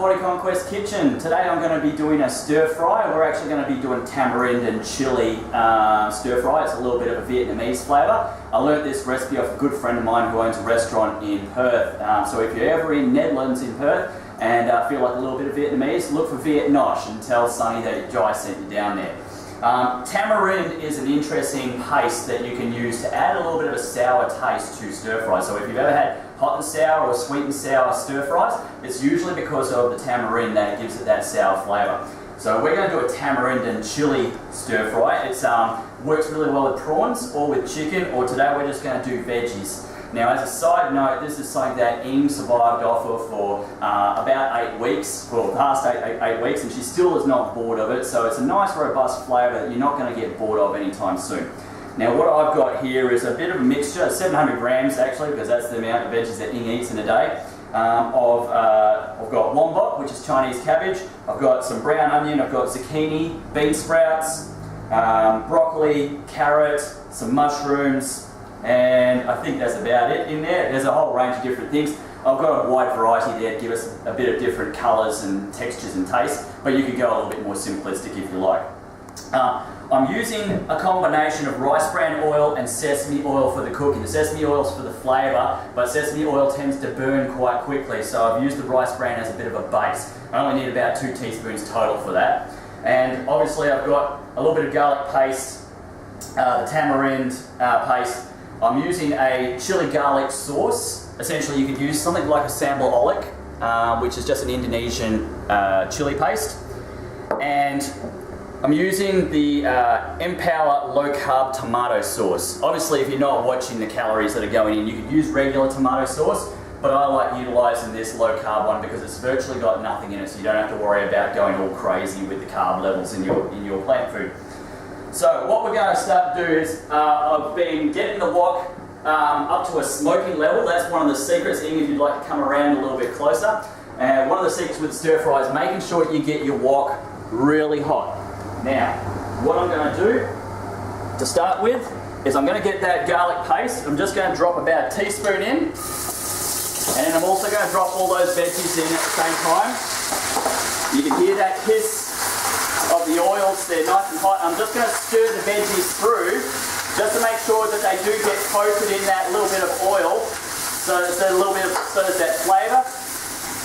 Body Conquest kitchen. Today I'm going to be doing a stir fry. We're actually going to be doing tamarind and chili stir fry. It's a little bit of a Vietnamese flavour. I learnt this recipe off a good friend of mine who owns a restaurant in Perth. So if you're ever in Netherlands in Perth and feel like a little bit of Vietnamese, look for Viet Nosh and tell Sonny that Jai sent you down there. Tamarind is an interesting paste that you can use to add a little bit of a sour taste to stir fry. So if you've ever had hot and sour or sweet and sour stir fries, it's usually because of the tamarind that gives it that sour flavour. So we're going to do a tamarind and chili stir fry. It works really well with prawns or with chicken, or today we're just going to do veggies. Now, as a side note, this is something that Ing survived off of for about 8 weeks, well, the past eight weeks, and she still is not bored of it. So it's a nice, robust flavour that you're not going to get bored of anytime soon. Now, what I've got here is a bit of a mixture, 700 grams actually, because that's the amount of veggies that Ing eats in a day. I've got wombok, which is Chinese cabbage. I've got some brown onion. I've got zucchini, bean sprouts, broccoli, carrot, some mushrooms. And I think that's about it in there. There's a whole range of different things. I've got a wide variety there to give us a bit of different colours and textures and tastes, but you could go a little bit more simplistic if you like. I'm using a combination of rice bran oil and sesame oil for the cooking. The sesame oil is for the flavour, but sesame oil tends to burn quite quickly, so I've used the rice bran as a bit of a base. I only need about 2 teaspoons total for that. And obviously I've got a little bit of garlic paste, the tamarind paste. I'm using a chili garlic sauce. Essentially you could use something like a sambal olik, which is just an Indonesian chili paste. And I'm using the Empower low carb tomato sauce. Obviously if you're not watching the calories that are going in, you could use regular tomato sauce, but I like utilising this low carb one because it's virtually got nothing in it, so you don't have to worry about going all crazy with the carb levels in your plant food. So what we're going to start to do is, I've been getting the wok up to a smoking level. That's one of the secrets, Ing, if you'd like to come around a little bit closer. And one of the secrets with stir fry is making sure you get your wok really hot. Now, what I'm going to do to start with is I'm going to get that garlic paste. I'm just going to drop about a teaspoon in, and then I'm also going to drop all those veggies in at the same time. You can hear that hiss of the oils, they're nice and hot. I'm just going to stir the veggies through just to make sure that they do get coated in that little bit of oil, so there's that flavour,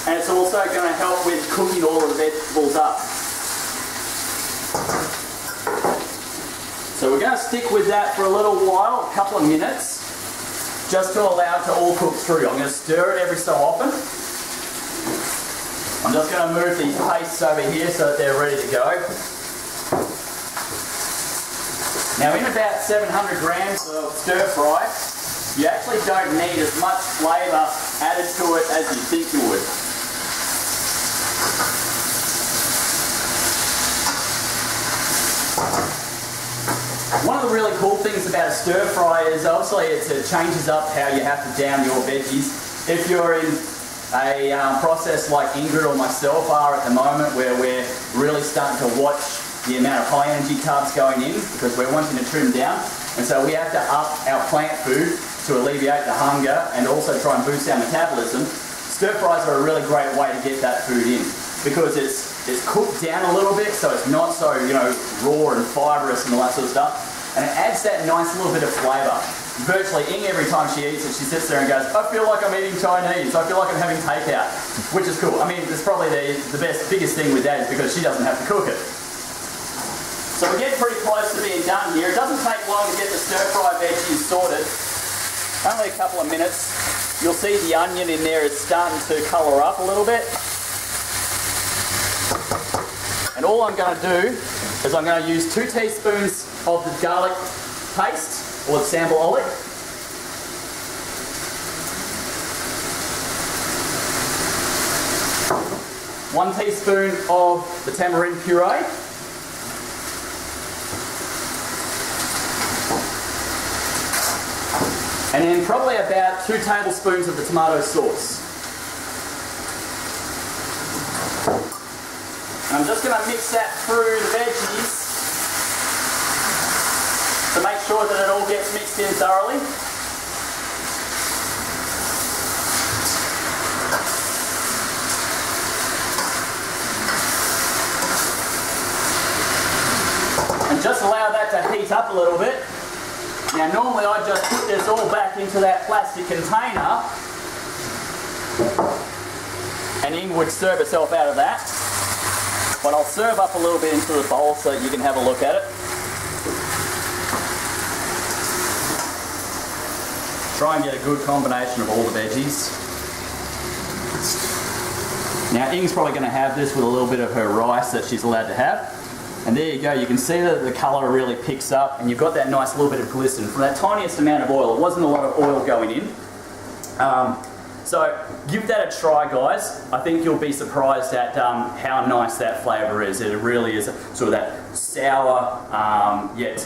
and it's also going to help with cooking all of the vegetables up. So we're going to stick with that for a little while, a couple of minutes, just to allow it to all cook through. I'm going to stir it every so often. I'm just going to move these pastes over here so that they're ready to go. Now in about 700 grams of stir fry, you actually don't need as much flavour added to it as you think you would. One of the really cool things about a stir fry is obviously it changes up how you have to down your veggies. If you're in a process like Ingrid or myself are at the moment, where we're really starting to watch the amount of high energy carbs going in because we're wanting to trim down, and so we have to up our plant food to alleviate the hunger and also try and boost our metabolism. Stir fries are a really great way to get that food in because it's cooked down a little bit, so it's not so raw and fibrous and all that sort of stuff, and it adds that nice little bit of flavour. Virtually, Ing, every time she eats it, she sits there and goes, I feel like I'm eating Chinese, I feel like I'm having takeout, which is cool. I mean, it's probably the biggest thing with that is because she doesn't have to cook it. So we're getting pretty close to being done here. It doesn't take long to get the stir-fry veggies sorted. Only a couple of minutes. You'll see the onion in there is starting to colour up a little bit. And all I'm going to do is I'm going to use 2 teaspoons of the garlic paste, or the sambal olik. One teaspoon of the tamarind puree. And then probably about 2 tablespoons of the tomato sauce. And I'm just going to mix that through the veggies to make sure that it all gets mixed in thoroughly. Just allow that to heat up a little bit. Now normally I just put this all back into that plastic container and Ing would serve herself out of that. But I'll serve up a little bit into the bowl so that you can have a look at it. Try and get a good combination of all the veggies. Now Ing's probably going to have this with a little bit of her rice that she's allowed to have. And there you go, you can see that the colour really picks up and you've got that nice little bit of glisten from that tiniest amount of oil. It wasn't a lot of oil going in. So give that a try, guys. I think you'll be surprised at how nice that flavour is. It really is sort of that sour, yet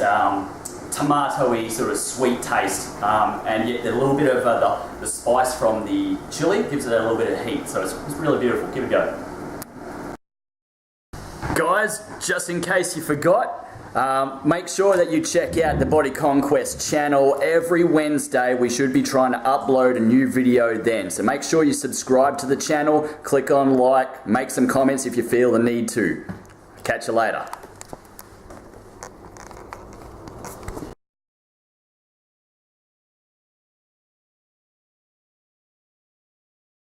tomato-y sort of sweet taste, and yet a little bit of the spice from the chili gives it a little bit of heat. So it's really beautiful. Give it a go. Guys, just in case you forgot, make sure that you check out the Body Conquest channel. Every Wednesday we should be trying to upload a new video then. So make sure you subscribe to the channel, click on like, make some comments if you feel the need to. Catch you later.